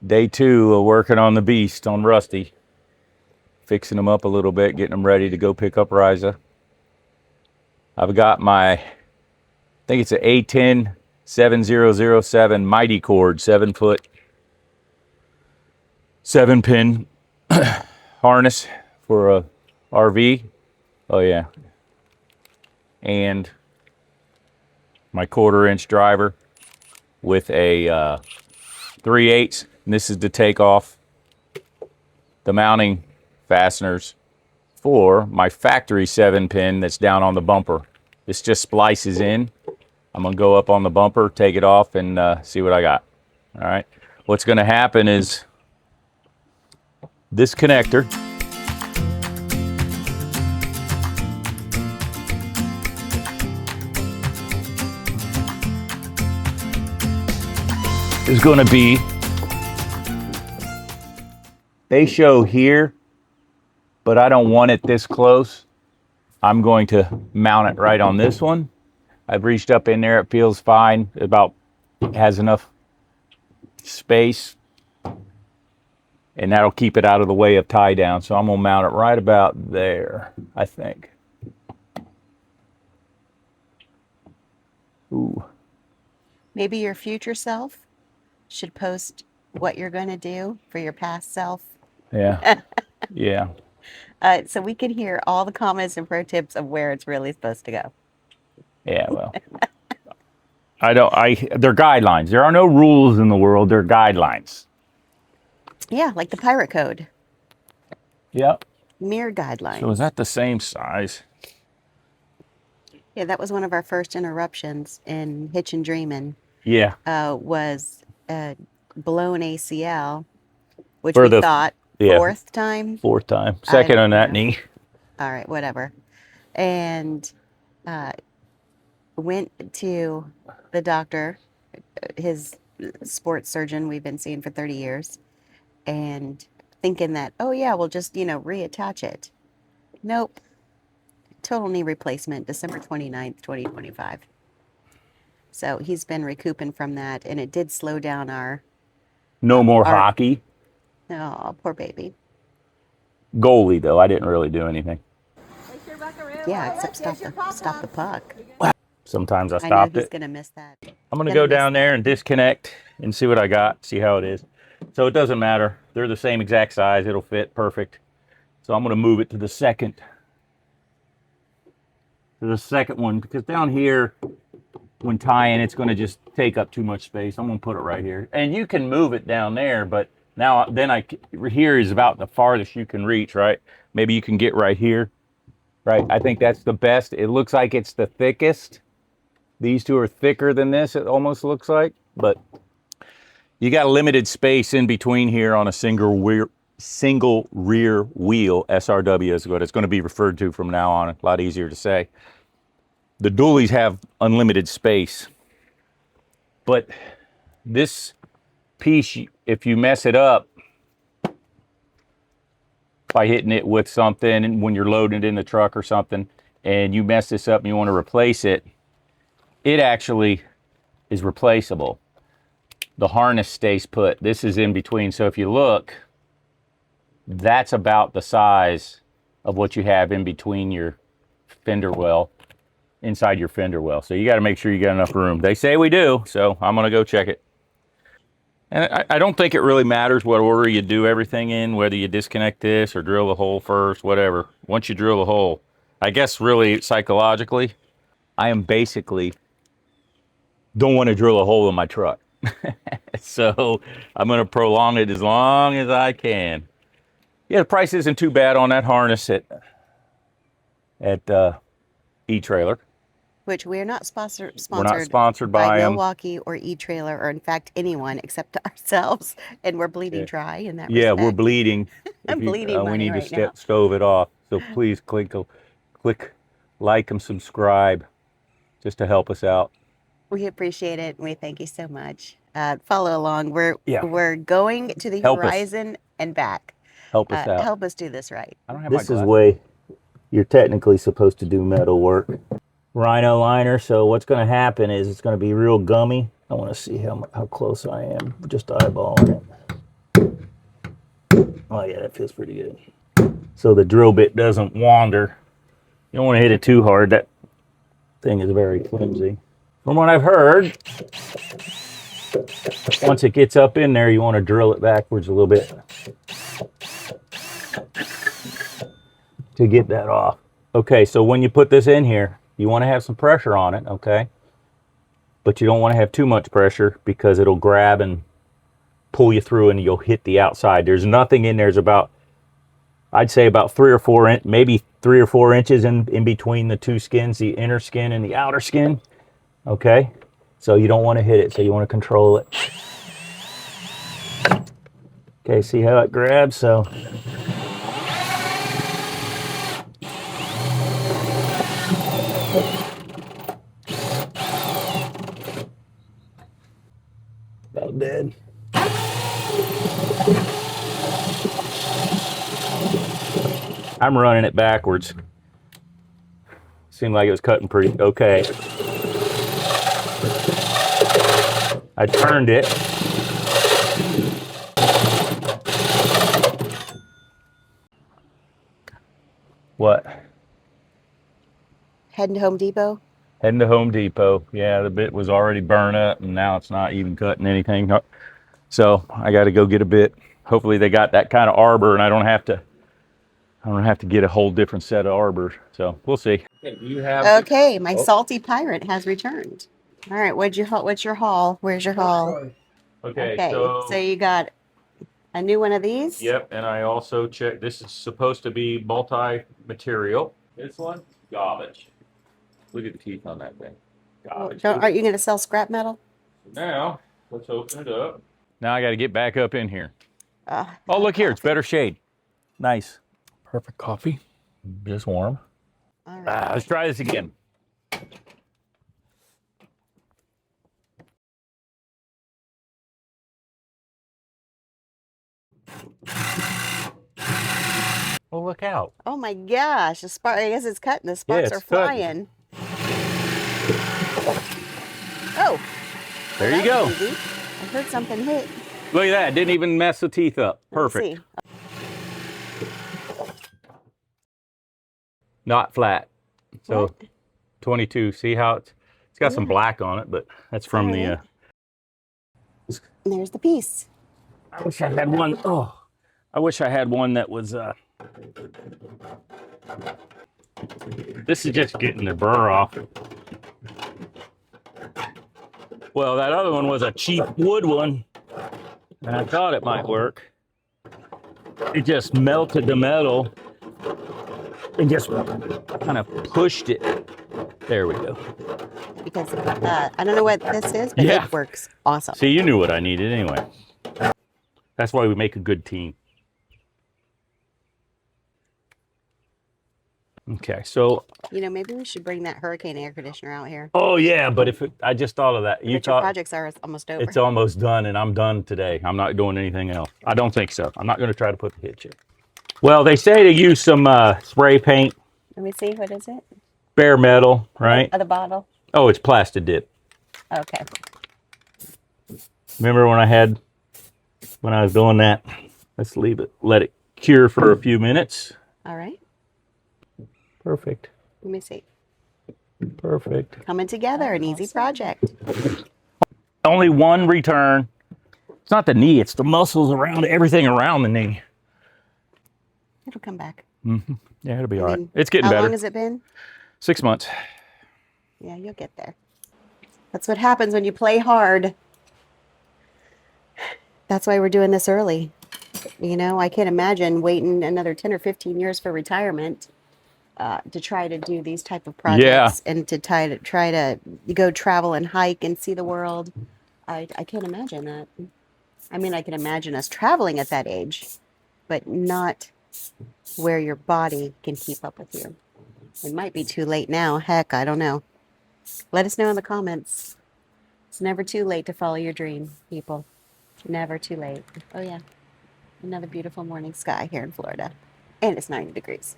Day 2 of working on the beast on Rusty. Fixing them up a little bit, getting them ready to go pick up Riza. I've got my, I think it's an A10 7007 Mighty Cord 7-foot 7-pin harness for a RV. Oh yeah. And my 1/4-inch driver with a 3/8. And this is to take off the mounting fasteners for my factory 7-pin that's down on the bumper. This just splices in. I'm gonna go up on the bumper, take it off, and see what I got. All right. What's gonna happen is this connector is going to be, they show here, but I don't want it this close. I'm going to mount it right on this one. I've reached up in there, it feels fine, has enough space, and that'll keep it out of the way of tie down. So I'm gonna mount it right about there, I think. Ooh. Maybe your future self should post what you're going to do for your past self. Yeah. Yeah. So we can hear all the comments and pro tips of where it's really supposed to go. Yeah, well. They're guidelines. There are no rules in the world, they're guidelines. Yeah, like the pirate code. Yep. Mere guidelines. So is that the same size? Yeah, that was one of our first interruptions in Hitch and Dreamin'. Yeah. Was blown ACL, which For we thought fourth time. Fourth time. Second on that knee. All right, whatever. And went to the doctor, his sports surgeon we've been seeing for 30 years, and thinking that, oh yeah, we'll just, reattach it. Nope. Total knee replacement, December 29th, 2025. So he's been recouping from that, and it did slow down our... No more hockey. Oh, poor baby. Goalie, though. I didn't really do anything. Yeah, except stop the puck. Sometimes I stopped know he's it. going to miss that. I'm going to go down there and disconnect and see what I got, see how it is. So it doesn't matter. They're the same exact size. It'll fit perfect. So I'm going to move it to the second one, because down here, when tying, it's going to just take up too much space. I'm going to put it right here. And you can move it down there, but here is about the farthest you can reach, right? Maybe you can get right here, right? I think that's the best. It looks like it's the thickest. These two are thicker than this, it almost looks like, but you got a limited space in between here on a single rear wheel. SRW is what it's going to be referred to from now on. A lot easier to say. The dualies have unlimited space, but this piece, if you mess it up by hitting it with something, and when you're loading it in the truck or something, and you mess this up and you want to replace it, it actually is replaceable. The harness stays put. This is in between. So if you look, that's about the size of what you have in between your fender well, inside your fender well. So you got to make sure you got enough room. They say we do, so I'm going to go check it. And I don't think it really matters what order you do everything in, whether you disconnect this or drill the hole first, whatever. Once you drill the hole, I guess really psychologically, I am basically don't want to drill a hole in my truck. So I'm going to prolong it as long as I can. Yeah, the price isn't too bad on that harness at E-Trailer. Which we are not sponsored. We're not sponsored by Milwaukee or E-Trailer, or in fact anyone except ourselves, and we're bleeding dry in that respect. Yeah, we're bleeding. I'm bleeding money we need right to now. stove it off. So please click like and subscribe just to help us out. We appreciate it, and we thank you so much. Follow along. We're going to the horizon and back. Help us out. Help us do this right. I don't have this is way you're technically supposed to do metal work. Rhino liner. So what's going to happen is it's going to be real gummy. I want to see how close I am. Just eyeballing it. Oh yeah, that feels pretty good. So the drill bit doesn't wander. You don't want to hit it too hard. That thing is very flimsy. From what I've heard, once it gets up in there, you want to drill it backwards a little bit to get that off. Okay, so when you put this in here, you want to have some pressure on it, okay? But you don't want to have too much pressure because it'll grab and pull you through and you'll hit the outside. There's nothing in there. There's about, I'd say about 3 or 4, maybe 3 or 4 inches in between the two skins, the inner skin and the outer skin, okay? So you don't want to hit it, so you want to control it. Okay, see how it grabs? So about dead. I'm running it backwards. Seemed like it was cutting pretty okay. I turned it. What? Heading to Home Depot. Heading to Home Depot. Yeah, the bit was already burned up and now it's not even cutting anything. So I got to go get a bit. Hopefully they got that kind of arbor and I don't have to get a whole different set of arbors. So we'll see. Okay, do you have Okay, my salty pirate has returned. All right, what's your haul? Where's your haul? Okay, So you got a new one of these? Yep, and I also checked. This is supposed to be multi-material. This one, garbage. Look at the teeth on that thing. Garbage. Aren't you going to sell scrap metal? Now, let's open it up. Now I got to get back up in here. Oh, look here, it's better shade. Nice. Perfect coffee. Just warm. all right. Let's try this again. Oh, look out. Oh my gosh, the spark, I guess it's cutting. The sparks it's are flying. Oh. There you go. Easy. I heard something hit. Look at that. Didn't even mess the teeth up. Let me Perfect. see. Not flat. So What? 22. See how it's got some black on it, but that's from And there's the piece. I wish I had one. Oh, I wish I had one that was. This is just getting the burr off. Well, that other one was a cheap wood one, and I thought it might work. It just melted the metal and just kind of pushed it. There we go. Because I don't know what this is, but Yeah. it works awesome. See, you knew what I needed anyway. That's why we make a good team. Okay, so. Maybe we should bring that hurricane air conditioner out here. Oh yeah, but I just thought of that. Your projects are almost over. It's almost done, and I'm done today. I'm not doing anything else. I don't think so. I'm not going to try to put the hitch in. Well, they say to use some spray paint. Let me see. What is it? Bare metal, right? The bottle. Oh, it's plastic dip. Okay. Remember when I was doing that? Let's let it cure for a few minutes. All right. Perfect. Let me see. Perfect. Coming together, an easy project. Only one return. It's not the knee, it's the muscles around everything around the knee. It'll come back. Mm-hmm. Yeah, it'll be all right. mean, It's getting how better. long has it been? 6 months. Yeah, you'll get there. That's what happens when you play hard. That's why we're doing this early. I can't imagine waiting another 10 or 15 years for retirement to try to do these type of projects and to try to go travel and hike and see the world. I can't imagine that. I mean, I can imagine us traveling at that age, but not where your body can keep up with you. It might be too late now. Heck, I don't know. Let us know in the comments. It's never too late to follow your dream, people. Never too late. Oh, yeah. Another beautiful morning sky here in Florida. And it's 90 degrees.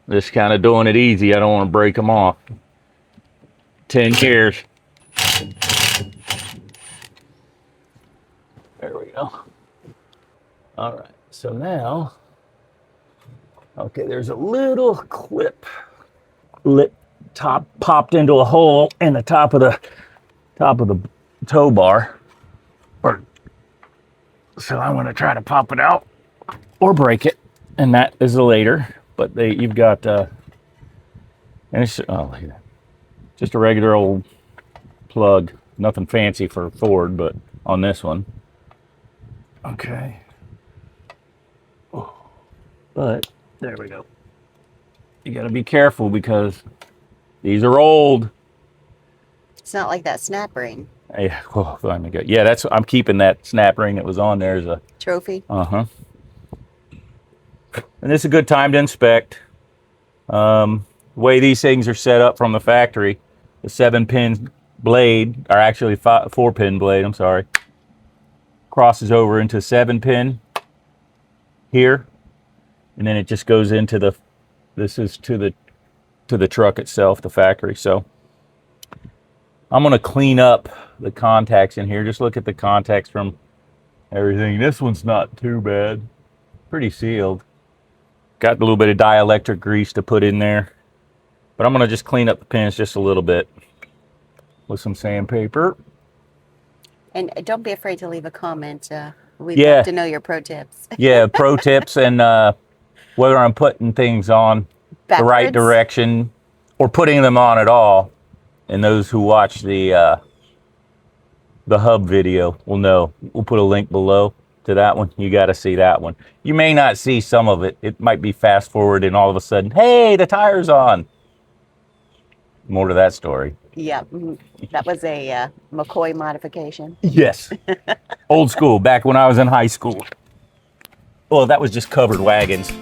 Just kind of doing it easy. I don't want to break them off. 10 years. There we go. All right, so now, okay, there's a little clip top popped into a hole in the top of the tow bar. So I'm going to try to pop it out or break it, and that is later. But you've got and it's look at that. Just a regular old plug, nothing fancy for Ford, but on this one, okay. But there we go. You got to be careful because these are old. It's not like that snap ring. Yeah, oh, let me go. Yeah, I'm keeping that snap ring that was on there as a Trophy. And this is a good time to inspect. The way these things are set up from the factory, the 7-pin blade, or actually 4-pin blade, I'm sorry, crosses over into 7-pin here, and then it just goes into this is to the truck itself, the factory. So I'm going to clean up the contacts in here. Just look at the contacts from everything. This one's not too bad. Pretty sealed. Got a little bit of dielectric grease to put in there. But I'm going to just clean up the pins just a little bit with some sandpaper. And don't be afraid to leave a comment. We'd Yeah. love to know your pro tips. Yeah, pro tips and whether I'm putting things on the right Backwards? direction or putting them on at all. And those who watch the hub video will know. We'll put a link below to that one. You got to see that one. You may not see some of it. It might be fast forward and all of a sudden, hey, the tire's on. More to that story. Yeah, that was a McCoy modification. Yes. Old school, back when I was in high school. Well, that was just covered wagons.